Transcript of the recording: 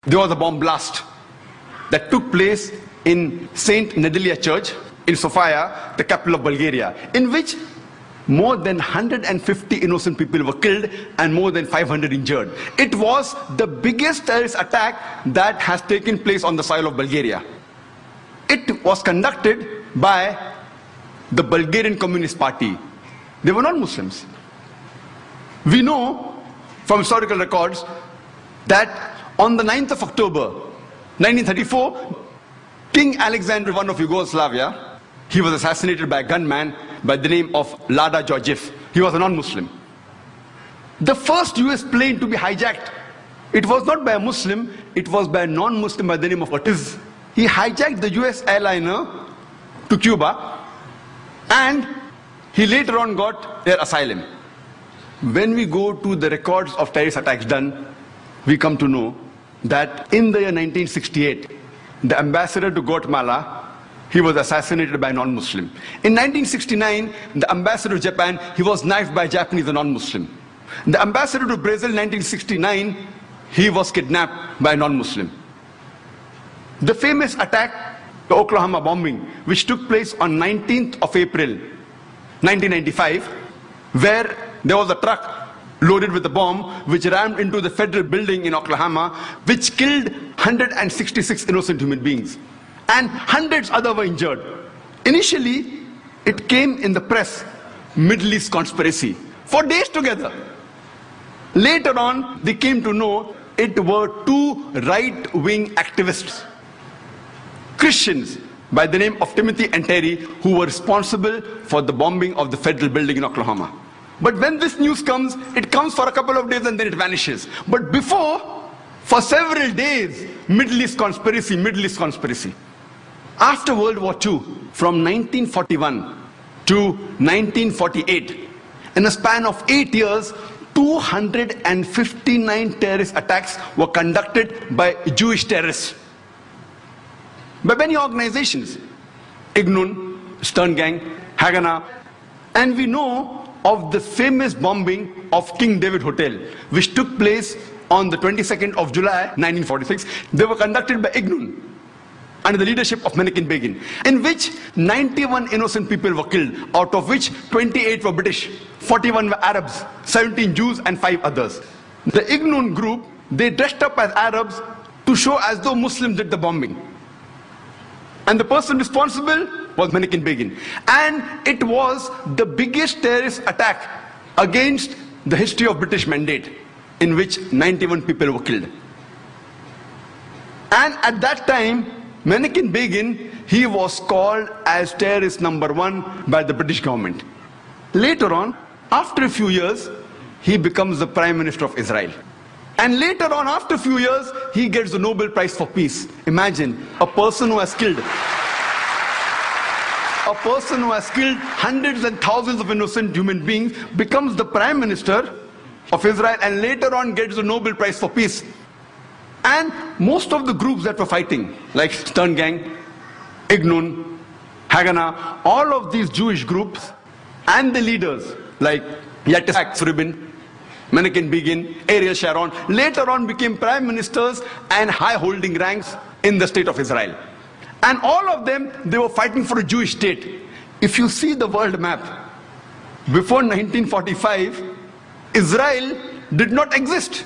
there was a bomb blast that took place in Saint Nedelia Church in Sofia, the capital of Bulgaria, in which more than 150 innocent people were killed and more than 500 injured. It was the biggest terrorist attack that has taken place on the soil of Bulgaria. It was conducted by the Bulgarian Communist Party. They were not Muslims. We know from historical records that on the 9th of October 1934, King Alexander I of Yugoslavia, he was assassinated by a gunman by the name of Lada Georgiev. He was a non-Muslim. The first US plane to be hijacked, it was not by a Muslim, it was by a non-Muslim by the name of Ortiz. He hijacked the US airliner to Cuba and he later on got their asylum. When we go to the records of terrorist attacks done, we come to know that in the year 1968, the ambassador to Guatemala, he was assassinated by a non-Muslim. In 1969, the ambassador to Japan, he was knifed by a Japanese, a non-Muslim. The ambassador to Brazil in 1969, he was kidnapped by a non-Muslim. The famous attack, the Oklahoma bombing, which took place on 19th of April, 1995, where there was a truck loaded with a bomb which rammed into the federal building in Oklahoma, which killed 166 innocent human beings. And hundreds others were injured. Initially, it came in the press, Middle East conspiracy, for days together. Later on, they came to know it were two right-wing activists, Christians by the name of Timothy and Terry, who were responsible for the bombing of the federal building in Oklahoma. But when this news comes, it comes for a couple of days and then it vanishes. But before, for several days, Middle East conspiracy, Middle East conspiracy. After World War II, from 1941 to 1948, in a span of 8 years, 259 terrorist attacks were conducted by Jewish terrorists. By many organizations, Ignun, Stern Gang, Haganah, and we know of the famous bombing of King David Hotel, which took place on the 22nd of July 1946. They were conducted by Ignun under the leadership of Menachem Begin, in which 91 innocent people were killed, out of which 28 were British, 41 were Arabs, 17 Jews and 5 others. The Ignun group, they dressed up as Arabs to show as though Muslims did the bombing. And the person responsible was Menachem Begin. And it was the biggest terrorist attack against the history of British Mandate, in which 91 people were killed. And at that time, Menachem Begin, he was called as terrorist number 1 by the British government. Later on, after a few years, he becomes the Prime Minister of Israel. And later on, after a few years, he gets the Nobel Prize for Peace. Imagine, a person who has killed hundreds and thousands of innocent human beings becomes the Prime Minister of Israel and later on gets the Nobel Prize for Peace. And most of the groups that were fighting, like Stern Gang, Ignun, Haganah, all of these Jewish groups and the leaders like Yitzhak Rabin, Menachem Begin, Ariel Sharon, later on became prime ministers and high-holding ranks in the state of Israel. And all of them, they were fighting for a Jewish state. If you see the world map, before 1945, Israel did not exist.